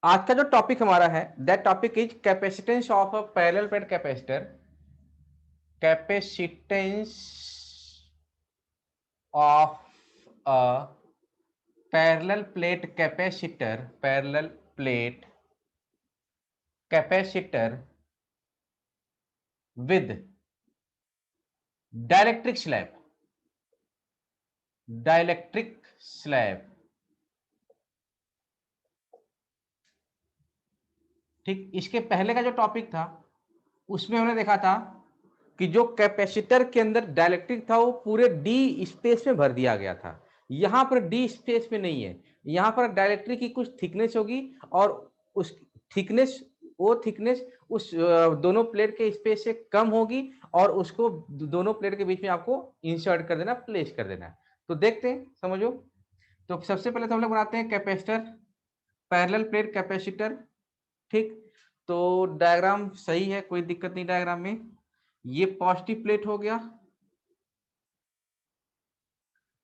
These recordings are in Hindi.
आज का जो टॉपिक हमारा है that topic is capacitance of a parallel plate capacitor. Capacitance of a parallel plate capacitor, parallel plate capacitor with dielectric slab, dielectric slab. ठीक, इसके पहले का जो टॉपिक था उसमें हमने देखा था कि जो कैपेसिटर के अंदर डाइलेक्ट्रिक था वो पूरे डी स्पेस में भर दिया गया था। यहां पर डी स्पेस में नहीं है, यहां पर डाइलेक्ट्रिक की कुछ थिकनेस होगी और उस थिकनेस, वो थिकनेस उस दोनों प्लेट के स्पेस से कम होगी और उसको दोनों प्लेट के बीच में आपको इंसर्ट कर देना, प्लेस कर देना। तो देखते हैं, समझो। तो सबसे पहले तो हम लोग बनाते हैं कैपेसिटर, पैरेलल प्लेट कैपेसिटर। ठीक, तो डायग्राम सही है, कोई दिक्कत नहीं डायग्राम में। ये पॉजिटिव प्लेट हो गया,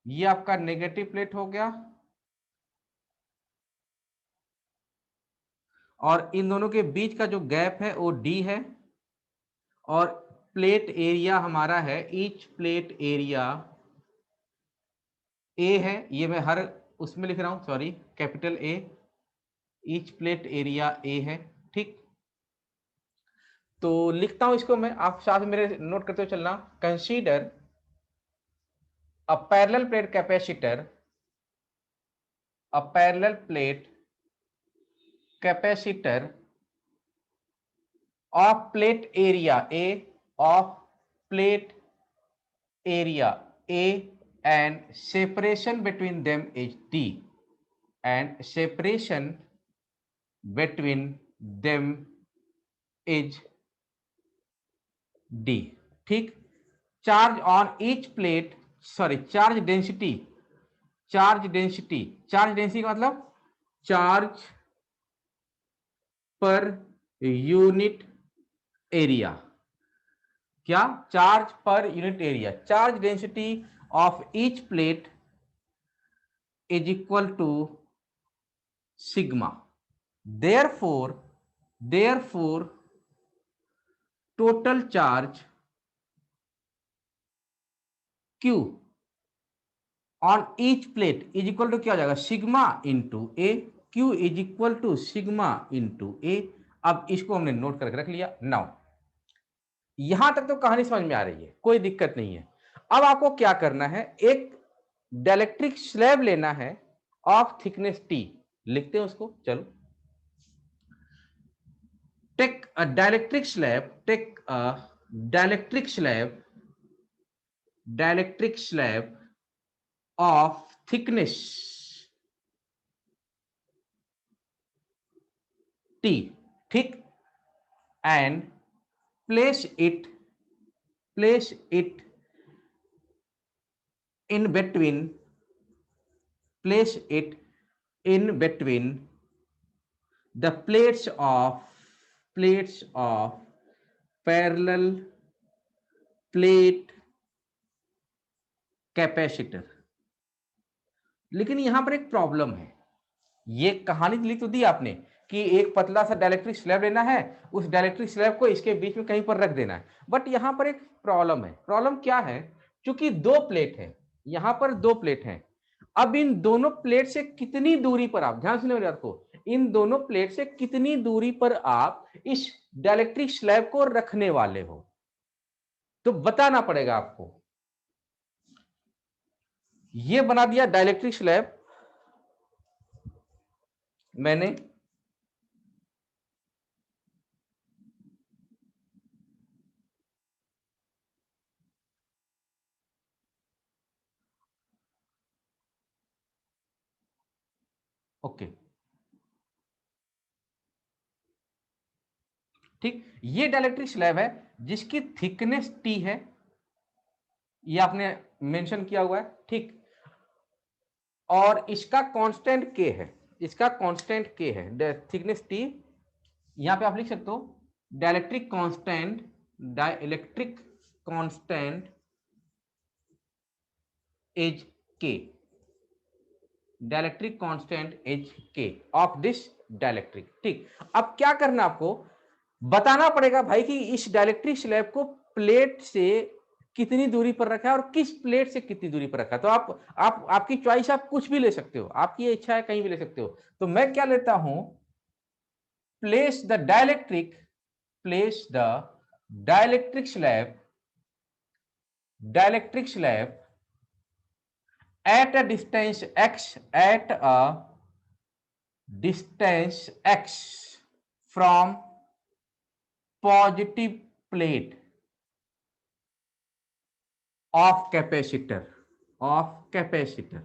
ये आपका नेगेटिव प्लेट हो गया, और इन दोनों के बीच का जो गैप है वो डी है। और प्लेट एरिया हमारा है, ईच प्लेट एरिया ए है, ये मैं हर उसमें लिख रहा हूं, sorry, capital A, each plate area A है। ठीक, तो लिखता हूं इसको मैं, आप साथ में मेरे नोट करते हुए चलना। Consider a parallel plate capacitor, a parallel plate capacitor of plate area A, of plate area A, and separation between them is D, and separation between them is D। ठीक, charge on each plate, sorry, charge density, charge density, charge density का मतलब चार्ज पर यूनिट एरिया। क्या? Charge per unit area, charge density of each plate is equal to sigma. Therefore total charge Q on each plate is equal to क्या हो जाएगा, sigma into A. Q is equal to sigma into A. अब इसको हमने नोट करके रख लिया। नाउ यहां तक तो कहानी समझ में आ रही है, कोई दिक्कत नहीं है। अब आपको क्या करना है, एक डाइलेक्ट्रिक स्लैब लेना है ऑफ थिकनेस T। लिखते हैं उसको, चलो। Take a dielectric slab, take a dielectric slab, dielectric slab of thickness T। ठीक, and place it, place it in between, place it in between the plates of parallel plate capacitor. लेकिन यहां पर एक प्रॉब्लम है, ये कहानी लिख तो दी आपने कि एक पतला सा डाइलेक्ट्रिक स्लैब लेना है, उस डाइलेक्ट्रिक स्लैब को इसके बीच में कहीं पर रख देना है। बट यहां पर एक प्रॉब्लम है। प्रॉब्लम क्या है? क्योंकि दो प्लेट है, यहां पर दो प्लेट हैं। अब इन दोनों प्लेट से कितनी दूरी पर, आप ध्यान सुनिए मेरी बात को, इन दोनों प्लेट से कितनी दूरी पर आप इस डाइलेक्ट्रिक स्लैब को रखने वाले हो, तो बताना पड़ेगा आपको। ये बना दिया डाइलेक्ट्रिक स्लैब मैंने, ओके। ठीक, ये डाइलेक्ट्रिक स्लैब है जिसकी थिकनेस T है, ये आपने मेंशन किया हुआ है। ठीक, और इसका कांस्टेंट K है, इसका कांस्टेंट K है, थिकनेस T। यहां पे आप लिख सकते हो dielectric constant, dielectric constant is K, dielectric constant is K of this dielectric. ठीक, अब क्या करना आपको, बताना पड़ेगा भाई कि इस डाइलेक्ट्रिक स्लैब को प्लेट से कितनी दूरी पर रखा है और किस प्लेट से कितनी दूरी पर रखा है। तो आप आपकी चॉइस, आप कुछ भी ले सकते हो, आपकी इच्छा है कहीं भी ले सकते हो। तो मैं क्या लेता हूं, place the dielectric, place the dielectric slab, dielectric slab at a distance x, at a distance x from positive plate of capacitor, of capacitor।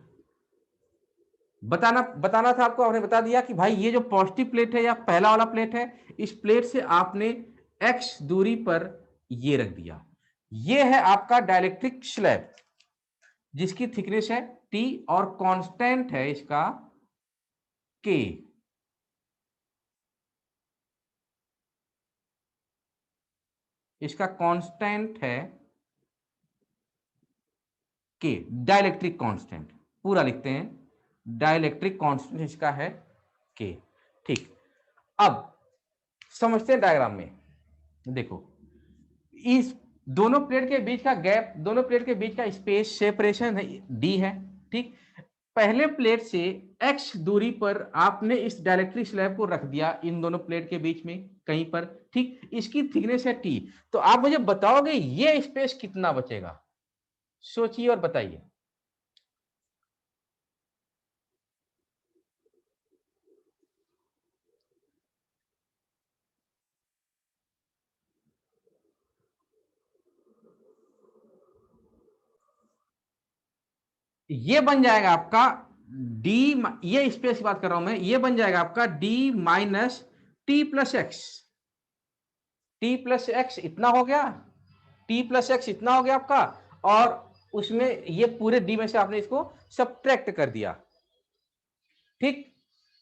बताना था आपको, आपने बता दिया कि भाई ये जो पॉजिटिव प्लेट है या पहला वाला प्लेट है, इस प्लेट से आपने x दूरी पर ये रख दिया। ये है आपका डाइलेक्ट्रिक स्लैब जिसकी थिकनेस है t और कांस्टेंट है इसका k। इसका कांस्टेंट है के, डाइलेक्ट्रिक कांस्टेंट पूरा लिखते हैं, डाइलेक्ट्रिक कांस्टेंट इसका है के। ठीक, अब समझते हैं डायग्राम में। देखो, इस दोनों प्लेट के बीच का गैप, दोनों प्लेट के बीच का स्पेस सेपरेशन डी है। ठीक, पहले प्लेट से x दूरी पर आपने इस डाइलेक्ट्रिक स्लैब को रख दिया इन दोनों प्लेट के बीच में कहीं पर। ठीक, इसकी थिकनेस है t। तो आप मुझे बताओगे ये स्पेस कितना बचेगा, सोचिए और बताइए। ये बन जाएगा आपका d, ये स्पेस की बात कर रहा हूं मैं, ये बन जाएगा आपका d minus t plus x. T plus x इतना हो गया, टी प्लस एक्स इतना हो गया आपका, और उसमें ये पूरे डी में से आपने इसको सब्ट्रैक्ट कर दिया। ठीक,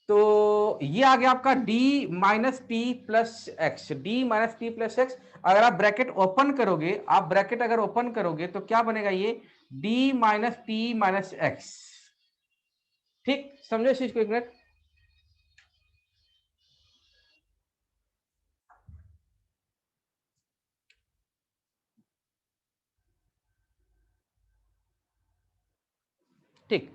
तो ये आ गया आपका d minus t plus x, d minus t plus x. अगर आप ब्रैकेट ओपन करोगे, आप ब्रैकेट अगर ओपन करोगे तो क्या बनेगा, ये d minus T minus x. ठीक, समझो इस चीज को एक मिनट। ठीक,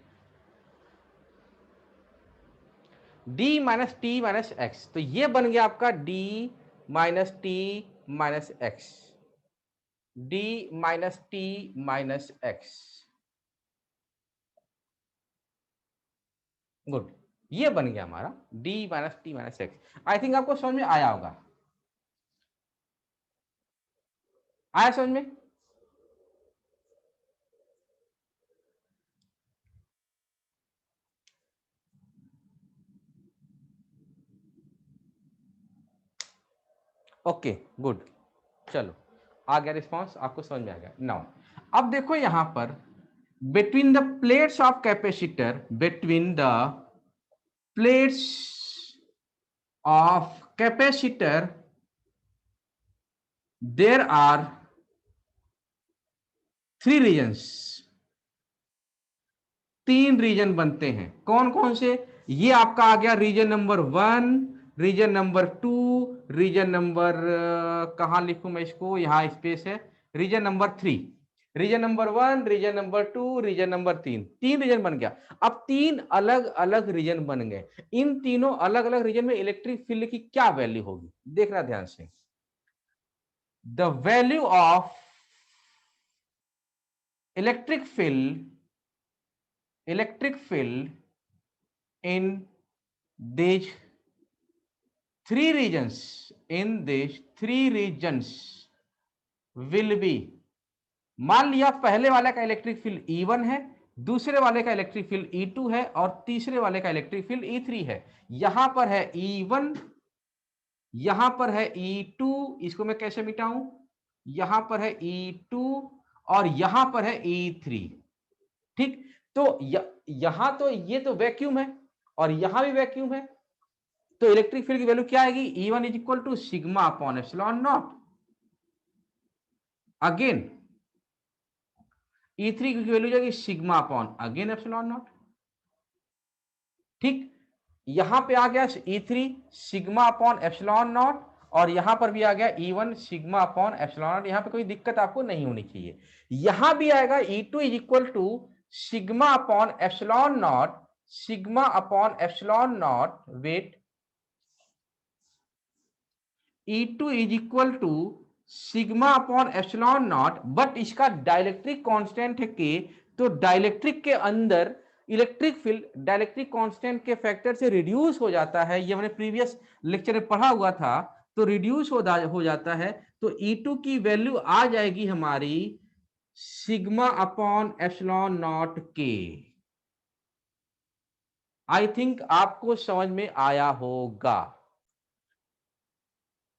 d minus T minus x, तो ये बन गया आपका d minus T minus x, d minus T minus x. Good, ये बन गया हमारा d minus T minus x. I think आपको समझ में आया होगा, आया समझ में। ओके, गुड, चलो आ गया रिस्पॉन्स, आपको समझ में आ गया। नाउ अब देखो यहां पर, between the plates of capacitor, between the plates of capacitor there are three regions, तीन रीजन बनते हैं। कौन कौन से, ये आपका आ गया region number 1, region number 2, region number, कहां लिखूं मैं इसको, यहां स्पेस है, region number 3, region number 1, region number 2, region number 3, तीन रीजन बन गया। अब तीन अलग अलग रीजन बन गए, इन तीनों अलग अलग रीजन में इलेक्ट्रिक फील्ड की क्या वैल्यू होगी, देखना ध्यान से। The value of electric field, electric field in these three regions, in these three regions will be, मान लिया पहले वाले का इलेक्ट्रिक फील्ड E1 है, दूसरे वाले का इलेक्ट्रिक फील्ड E2 है, और तीसरे वाले का इलेक्ट्रिक फील्ड E3 है। यहां पर है E1, यहां पर है E2, इसको मैं कैसे मिटाऊं, यहां पर है E2 और यहां पर है E3। ठीक, तो यहां तो ये तो वैक्यूम है और यहां भी वैक्यूम है, तो इलेक्ट्रिक फील्ड की वैल्यू क्या आएगी, E1 is equal to sigma upon epsilon naught. Again E3 की वैल्यू जाएगी sigma upon again epsilon naught. ठीक, यहां पे आ गया E3 sigma upon epsilon not, और यहां पर भी आ गया E1 sigma upon epsilon not. यहां पे कोई दिक्कत आपको नहीं होनी चाहिए। यहां भी आएगा E2 is equal to sigma upon epsilon naught, sigma upon epsilon naught, wait, E2 is equal to sigma upon epsilon naught, but इसका डाइलेक्ट्रिक कांस्टेंट है के, तो डाइलेक्ट्रिक के अंदर इलेक्ट्रिक फील्ड डाइलेक्ट्रिक कांस्टेंट के फैक्टर से रिड्यूस हो जाता है। ये मैंने प्रीवियस लेक्चर में पढ़ा हुआ था। तो रिड्यूस हो जाता है, तो E2 की वैल्यू आ जाएगी हमारी सिग्मा अपॉन एप्सिलॉन नॉट के। आई थिंक आपको समझ में आया होगा।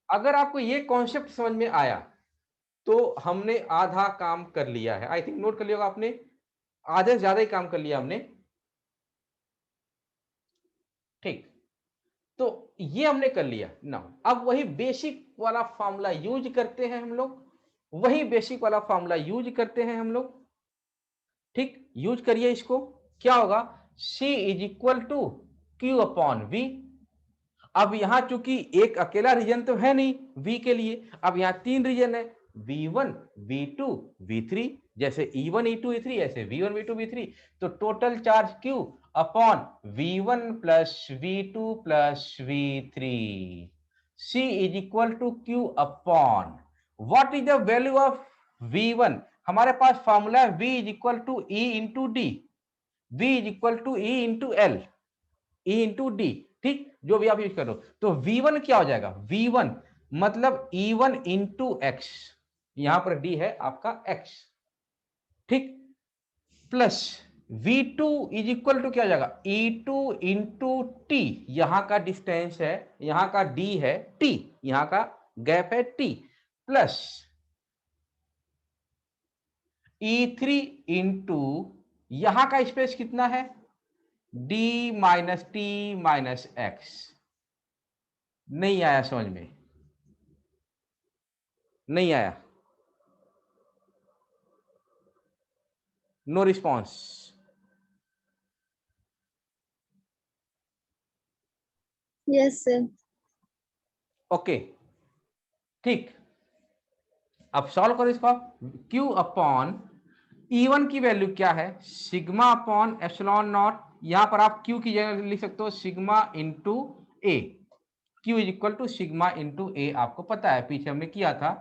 अगर आपको ये कॉन्सेप्ट समझ में आया तो हमने आधा काम कर लिया है। आई थिंक नोट कर लिया होगा आपने, आधे से ज्यादा ही काम कर लिया हमने। ठीक, तो ये हमने कर लिया ना। अब वही बेसिक वाला फॉर्मूला यूज करते हैं हम लोग, वही बेसिक वाला फॉर्मूला यूज करते हैं हम लोग। ठीक, यूज करिए इसको। क्या होगा, C is equal to Q upon V. अब यहां चूंकि एक अकेला रीजन तो है नहीं V के लिए, अब यहां तीन रीजन है, V1 V2 V3। जैसे E1 E2 E3 ऐसे V1 V2 V3। तो total charge Q upon V1 plus V2 plus V3। C is equal to Q upon what is the value of V1। हमारे पास फॉर्मूला है V is equal to E into D, V is equal to E into L, E into D. ठीक, जो भी आप यूज करो। तो V1 क्या हो जाएगा, V1 मतलब E1 इंटू एक्स, यहां पर D है आपका x। ठीक, plus V2 is equal to क्या हो जाएगा, E2 इंटू टी, यहां का डिस्टेंस है, यहां का D है T, यहां का गैप है T, प्लस E3 इंटू यहां का स्पेस कितना है, D minus T minus X. नहीं आया समझ में, नहीं आया, no response. Yes sir. Okay, ठीक, अब सॉल्व करो इसको। Q अपॉन E1 की वैल्यू क्या है, सिग्मा अपॉन एप्सिलॉन नॉट। यहां पर आप Q की जगह लिख सकते हो sigma into A. Q is equal to sigma into A, आपको पता है पीछे हमने किया था,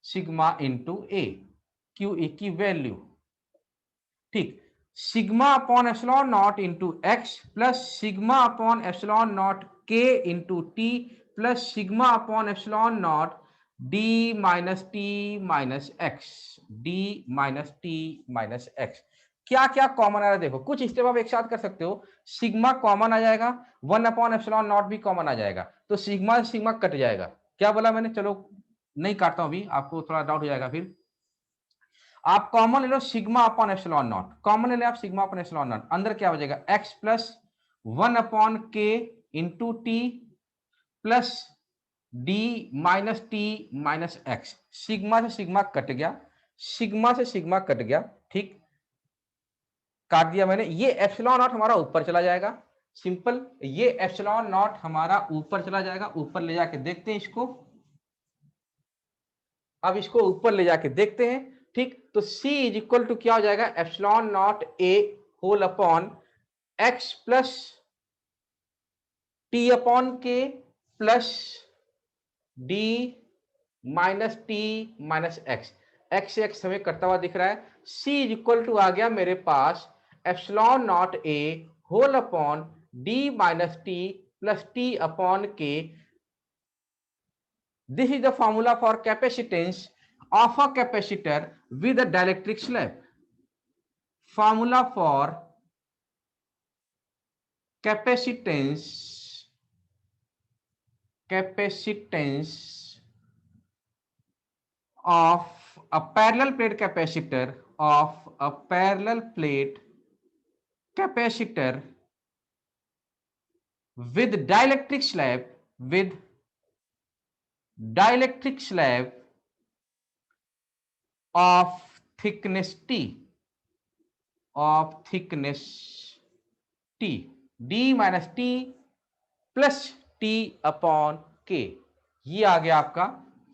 sigma into A, Q A की वैल्यू। ठीक, sigma upon epsilon naught into x plus sigma upon epsilon naught K into t plus sigma upon epsilon naught d minus T minus x, d minus T minus x. क्या क्या कॉमन आ रहा है देखो, कुछ स्टेप आप एक साथ कर सकते हो। सिग्मा कॉमन आ जाएगा, वन अपॉन एप्सिलॉन नॉट भी कॉमन आ जाएगा, तो सिग्मा से सिग्मा कट जाएगा। क्या बोला मैंने, चलो नहीं काटता हूं अभी, आपको थोड़ा डाउट हो जाएगा फिर। आप कॉमन ले लो sigma upon epsilon naught, common ले लो आप सिग्मा अपॉन एप्सिलॉन नॉट, अंदर क्या हो जाएगा x प्लस वन अपॉन के into t plus d minus T minus x. Sigma से सिग्मा कट गया, सिग्मा से सिग्मा कट गया। ठीक, काट दिया मैंने। ये एप्सिलॉन नॉट हमारा ऊपर चला जाएगा, सिंपल, ये एप्सिलॉन नॉट हमारा ऊपर चला जाएगा। ऊपर ले जाके देखते हैं इसको, अब इसको ऊपर ले जाके देखते हैं। ठीक, तो C इज इक्वल टू क्या हो जाएगा, epsilon naught A whole upon x plus t upon K plus d minus T minus x. X से एक्स हमें कटता हुआ दिख रहा है। C इज इक्वल टू आ गया मेरे पास epsilon naught A whole upon D minus t plus t upon K. This is the formula for capacitance of a capacitor with a dielectric slab. Formula for capacitance of a parallel plate capacitor, of a parallel plate capacitor with dielectric slab, with dielectric slab of thickness T, of thickness T, D minus T plus t upon के। ये आ गया आपका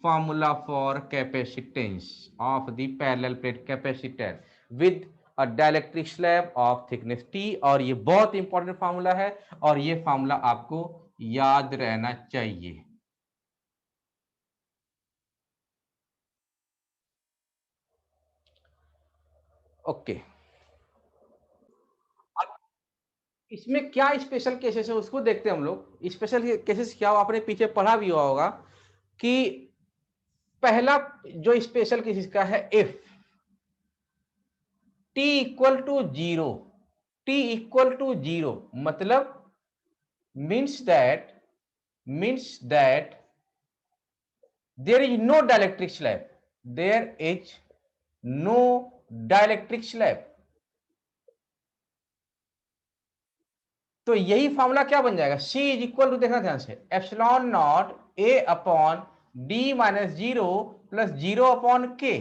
formula for capacitance of the parallel plate capacitor with a dielectric slab of thickness T. और ये बहुत इंपॉर्टेंट फॉर्मूला है और ये फॉर्मूला आपको याद रहना चाहिए। ओके, इसमें क्या स्पेशल केसेस है उसको देखते हैं हम लोग। स्पेशल केसेस क्या हो, आपने पीछे पढ़ा भी हुआ होगा कि पहला जो स्पेशल केसेस का है, if t equal to zero, t equal to zero मतलब means that there is no dielectric slab, there is no dielectric slab। तो यही फॉर्मूला क्या बन जाएगा, C इज इक्वल टू, देखना ध्यान से, epsilon naught A upon D minus zero plus zero upon K.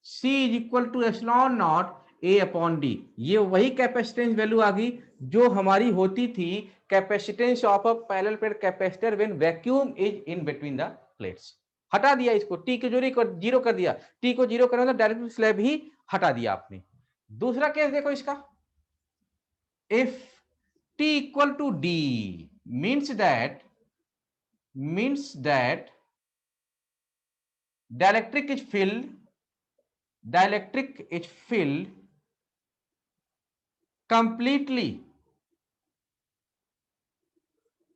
C is equal to epsilon naught A upon D. ये वही कैपेसिटेंस वैल्यू आ गई जो हमारी होती थी capacitance of a parallel plate capacitor when vacuum is in between the plates. हटा दिया इसको, टी को जीरो कर दिया, टी को जीरो करना तो डायरेक्ट स्लैब ही हटा दिया आपने। दूसरा केस देखो इसका, if t equal to d means that dielectric is filled completely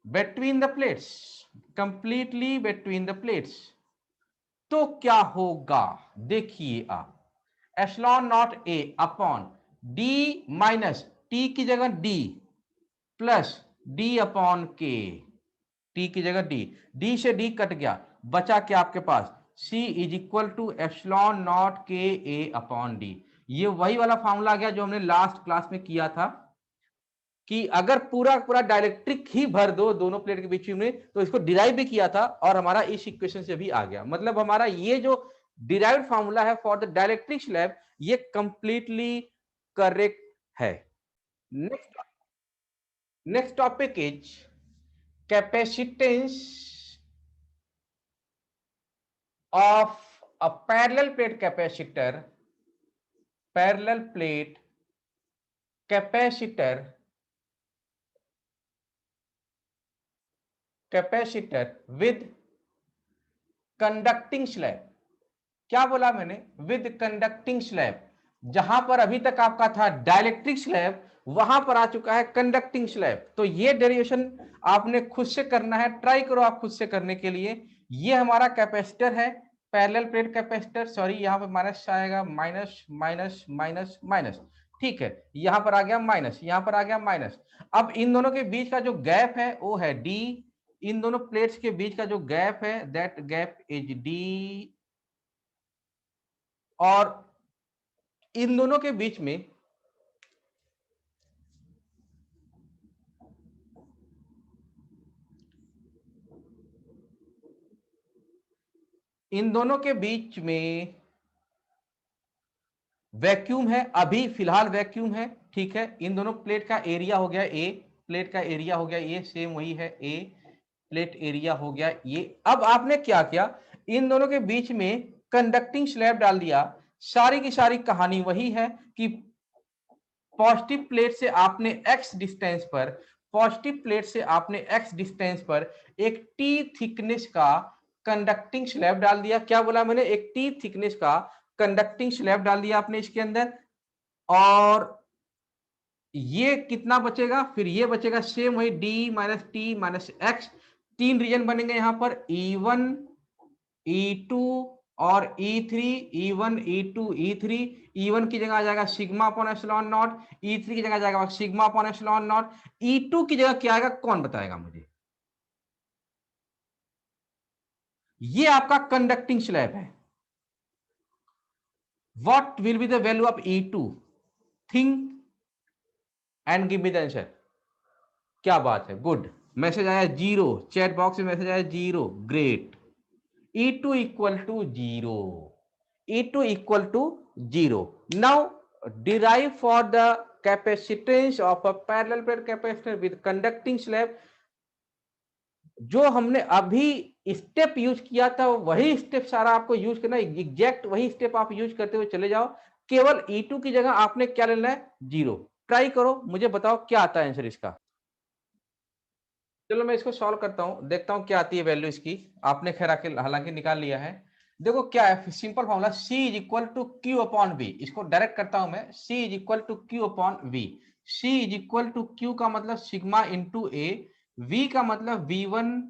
between the plates, तो क्या होगा देखिए आप, epsilon naught A upon D minus T की जगह D plus D upon K, T की जगह डी, डी से डी कट गया, बचा क्या आपके पास, C is equal to epsilon naught K A upon D. ये वही वाला फॉर्मूला आ गया जो हमने लास्ट क्लास में किया था कि अगर पूरा पूरा डायलेक्ट्रिक ही भर दो दोनों प्लेट के बीच में, तो इसको डिराइव भी किया था और हमारा इस इक्वेशन से भी आ गया। मतलब हमारा ये जो डिराइव्ड फॉर्मूला है फॉर द डायलेक्ट्रिक स्लैब, ये कंप्लीटली करेक्ट है। Next topic is capacitance of a parallel plate capacitor with conducting slab। क्या बोला मैंने, विद कंडक्टिंग स्लैब। जहां पर अभी तक आपका था डाइलेक्ट्रिक स्लैब, वहां पर आ चुका है कंडक्टिंग स्लैब। तो ये डेरिवेशन आपने खुद से करना है, ट्राई करो आप खुद से करने के लिए। ये हमारा कैपेसिटर है, पैरेलल प्लेट कैपेसिटर, सॉरी यहाँ पे माइनस आएगा, माइनस माइनस माइनस माइनस, ठीक है, यहां पर आ गया माइनस, यहां पर आ गया माइनस। अब इन दोनों के बीच का जो गैप है वो है डी, इन दोनों प्लेट्स के बीच का जो गैप है दैट गैप इज डी, और इन दोनों के बीच में वैक्यूम है, अभी फिलहाल वैक्यूम है, ठीक है। इन दोनों प्लेट का एरिया हो गया ए, प्लेट का एरिया हो गया ये, सेम वही है ए, प्लेट एरिया हो गया ये। अब आपने क्या किया, इन दोनों के बीच में कंडक्टिंग स्लैब डाल दिया। सारी की सारी कहानी वही है कि पॉजिटिव प्लेट से आपने x डिस्टेंस पर, एक टी थिकनेस का कंडक्टिंग स्लैब डाल दिया। क्या बोला मैंने, एक टी थिकनेस का कंडक्टिंग स्लैब डाल दिया आपने इसके अंदर, और ये कितना बचेगा, फिर ये बचेगा सेम वही d minus T minus x. तीन रीजन बनेंगे यहां पर, E1 E2 और E3, E1 E2 E3। E1 की जगह आ जाएगा sigma upon epsilon not, E3 की जगह आ जाएगा sigma upon epsilon not, E2 की जगह क्या आएगा कौन बताएगा मुझे। ये आपका कंडक्टिंग स्लैब है। What will be the value of E2, think and give me the answer. क्या बात है, गुड, मैसेज आया जीरो, चैट बॉक्स में मैसेज आया zero, great. E2 equal to 0, E2 equal to 0। Now derive for the capacitance of a parallel plate capacitor with conducting slab जो हमने अभी स्टेप यूज किया था वही स्टेप सारा आपको यूज करना, एग्जैक्ट वही स्टेप आप यूज करते हुए चले जाओ। केवल E2 की जगह आपने क्या लेना है, 0। ट्राई करो, मुझे बताओ क्या आता है आंसर इसका। चलो मैं इसको सॉल्व करता हूं, देखता हूं क्या आती है वैल्यू इसकी। आपने खैर हालांकि निकाल लिया है। देखो क्या है, simple formula C is equal to Q upon V. इसको डायरेक्ट करता हूं मैं, C is equal to Q upon V. C is equal to Q का मतलब सिग्मा इंटू ए, V का मतलब V1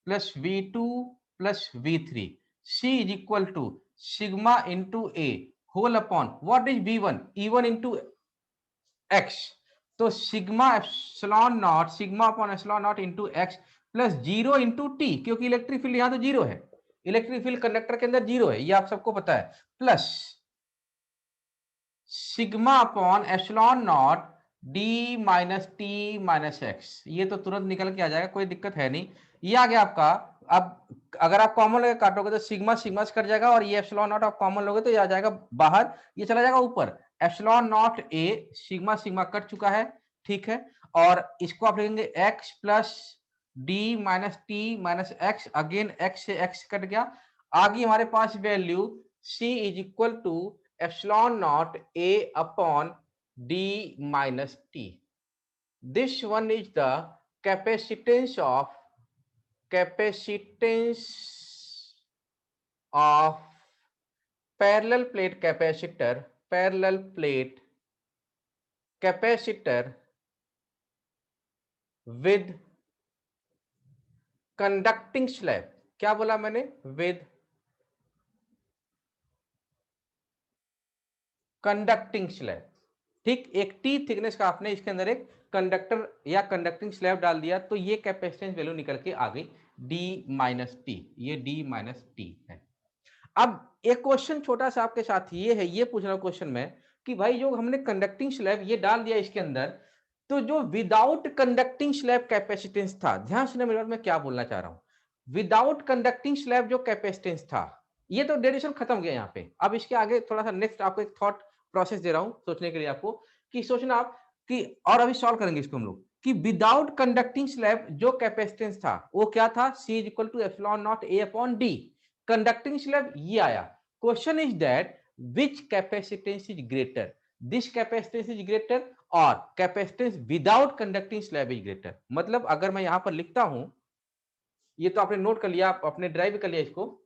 plus V2 plus V3। C is equal to sigma into A whole upon what is V1, E1 into x. तो sigma epsilon naught, sigma upon epsilon naught into x plus 0 into T, क्योंकि इलेक्ट्रिक फील्ड यहां तो 0 है, इलेक्ट्रिक फील्ड कंडक्टर के अंदर 0 है, ये आप सबको पता है, plus sigma upon epsilon naught d minus T minus x. ये तो तुरंत निकल के आ जाएगा, कोई दिक्कत है नहीं, ये आ गया आपका। अब अगर आप कॉमन लेके काटोगे तो सिग्मा सिग्मा से कट जाएगा, और ये एप्सिलॉन नॉट आप कॉमन लोगे तो ये आ जाएगा बाहर, ये चला जाएगा ऊपर। Epsilon naught A, sigma sigma cut चुका है, ठीक है। और इसको आप लिखेंगे x plus d minus T minus x, again x से एक्स कट गया। आगे हमारे पास value C is equal to epsilon naught a upon d minus t. This one is the capacitance of parallel plate capacitor with conducting slab। क्या बोला मैंने, with कंडक्टिंग स्लैब, ठीक। एक टी थिकनेस का आपने इसके अंदर एक कंडक्टर या कंडक्टिंग स्लैब डाल दिया, तो ये कैपेसिटेंस वैल्यू निकल के आ गई डी माइनस टी, ये डी माइनस टी है। अब एक क्वेश्चन छोटा सा आपके साथ ये है, ये पूछ रहा हूं क्वेश्चन में कि भाई जो हमने कंडक्टिंग स्लैब ये डाल दिया इसके अंदर, तो जो विदाउट कंडक्टिंग स्लैब कैपेसिटेंस था, ध्यान से मेरे बात में क्या बोलना चाह रहा हूं, विदाउट कंडक्टिंग स्लैब जो कैपेसिटेंस था, ये तो डेरिवेशन खत्म गया यहाँ पे। अब इसके आगे थोड़ा सा नेक्स्ट आपको एक थॉट प्रोसेस दे रहा हूं सोचने के लिए आपको, कि सोचना आप कि, और अभी सॉल्व करेंगे इसको हम लोग, कि विदाउट कंडक्टिंग स्लैब जो कैपेसिटेंस था वो क्या था, C is equal to epsilon naught A upon D। Conducting slab ये आया, question is that which capacitance is greater, this capacitance is greater और capacitance without conducting slab is greater. मतलब अगर मैं यहां पर लिखता हूं, ये तो आपने नोट कर लिया, आप अपने ड्राइव कर लिया इसको,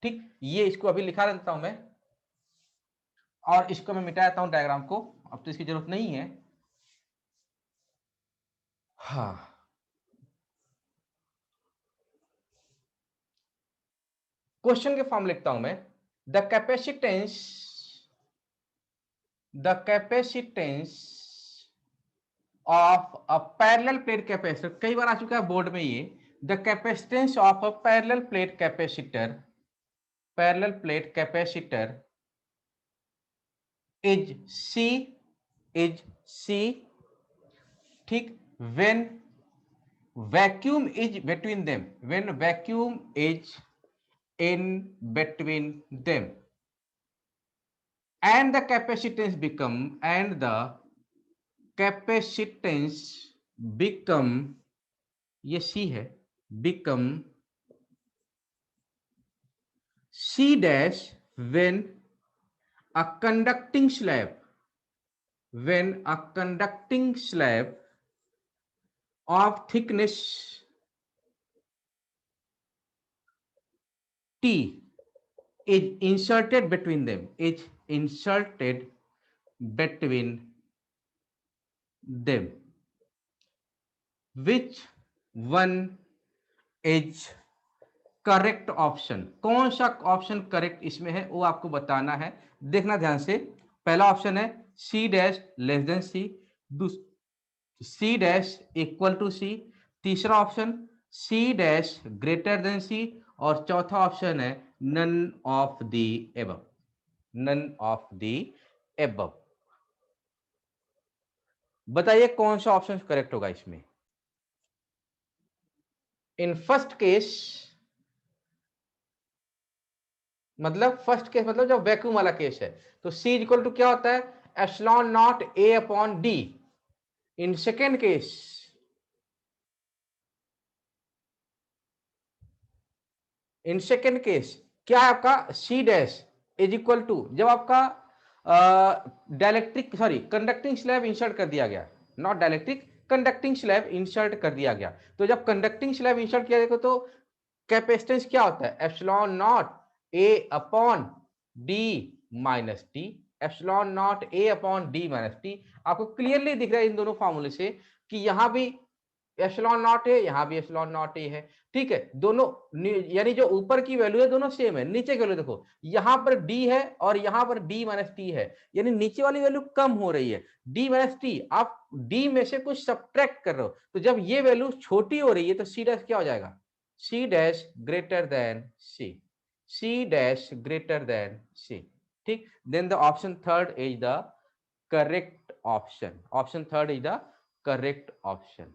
ठीक। ये इसको अभी लिखा देता हूं मैं, और इसको मैं मिटा देता हूं डायग्राम को, अब तो इसकी जरूरत नहीं है। हाँ, क्वेश्चन के फॉर्म लिखता हूं मैं, the capacitance of a parallel plate capacitor, कई बार आ चुका है बोर्ड में ये, the capacitance of a parallel plate capacitor is C, ठीक। When vacuum is between them, when vacuum is in between them, and the capacitance become, ये C है, become C dash when a conducting slab of thickness T is inserted between them, which one is correct option. कौन सा ऑप्शन करेक्ट इसमें है वो आपको बताना है, देखना ध्यान से। पहला ऑप्शन है C dash less than C, C dash equal to C, तीसरा option C dash greater than C, और चौथा ऑप्शन है none of the above, none of the above. बताइए कौन सा ऑप्शन करेक्ट होगा इसमें। इन फर्स्ट केस, मतलब फर्स्ट केस मतलब जब वैक्यूम वाला केस है, तो C इक्वल टू क्या होता है, epsilon naught A upon D। In second case, in second case क्या है आपका C dash is equal to, जब आपका dielectric sorry conducting slab insert कर दिया गया, not dielectric, conducting slab insert कर दिया गया, तो जब कंडक्टिंग स्लैब इंसर्ट किया जाएगा तो कैपेसिटेंस क्या होता है, epsilon naught A upon D minus T, epsilon naught A upon D minus T. आपको क्लियरली दिख रहा है इन दोनों फॉर्मूले से कि यहां भी एप्सिलॉन नॉट है, यहां भी एप्सिलॉन नॉट ए है, ठीक है, दोनों यानी जो ऊपर की वैल्यू है दोनों सेम है, नीचे की वैल्यू देखो यहां पर डी है और यहां पर डी माइनस टी है, यानी नीचे वाली वैल्यू कम हो रही है, डी माइनस टी, आप डी में से कुछ सब्ट्रैक्ट कर रहे हो, तो जब ये वैल्यू छोटी हो रही है तो सी डैश क्या हो जाएगा, C dash greater than C, C dash greater than C, ठीक, then the option third is the correct option, option third is the correct option.